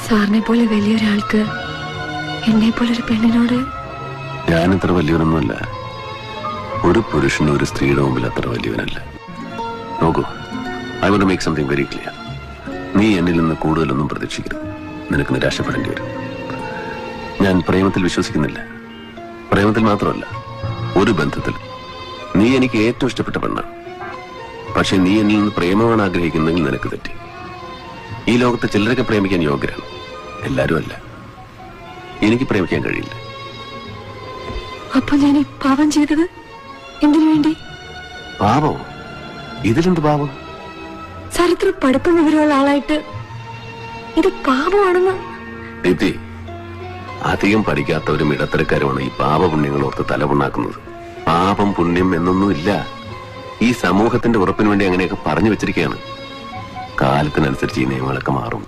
സാറിനെ പോലെ വലിയൊരാൾക്ക് എന്നെ പോലൊരു പെണ്ണിനോട്? ഞാനത്ര വലിയവനൊന്നുമല്ല. ഒരു പുരുഷനും ഒരു സ്ത്രീയുടെ മുമ്പിൽ അത്ര വലിയവനല്ല. നോക്കൂ, I want to make something very clear. നീ എന്നിൽ നിന്ന് കൂടുതലൊന്നും പ്രതീക്ഷിക്കരുത്. നിനക്ക് നിരാശപ്പെടേണ്ടി വരും. ഞാൻ പ്രേമത്തിൽ വിശ്വസിക്കുന്നില്ല. പ്രേമത്തിൽ മാത്രമല്ല, ഒരു ബന്ധത്തിൽ. നീ എനിക്ക് ഏറ്റവും ഇഷ്ടപ്പെട്ട പെണ്ണാണ്. പക്ഷെ നീ എന്നിൽ നിന്ന് പ്രേമമാണ് ആഗ്രഹിക്കുന്നതെങ്കിൽ നിനക്ക് തെറ്റി. ഈ ലോകത്ത് ചിലരൊക്കെ പ്രേമിക്കാൻ യോഗ്യരാണ്, എല്ലാവരും അല്ല. എനിക്ക് പ്രേമിക്കാൻ കഴിയില്ല. അപ്പൊ ഞാൻ ഈ പാപം ചെയ്തത് എന്തിനു വേണ്ടി? പാപോ? ഇതിലെന്ത് പാപം? സാർ ഇത്ര പഠിപ്പും വിവരമുള്ള ആളായിട്ട് ഇത് പാപമാണെന്ന്? ദീപ്തി, അധികം പഠിക്കാത്തവരും ഇടത്തരക്കാരുമാണ് ഈ പാപപുണ്യങ്ങൾ ഓർത്ത് തലപുണ്ണാക്കുന്നത്. പാപം പുണ്യം എന്നൊന്നുമില്ല. ഈ സമൂഹത്തിന്റെ ഉറപ്പിന് വേണ്ടി അങ്ങനെയൊക്കെ പറഞ്ഞു വെച്ചിരിക്കുകയാണ്. കാലത്തിനനുസരിച്ച് ഈ നിയമങ്ങളൊക്കെ മാറും.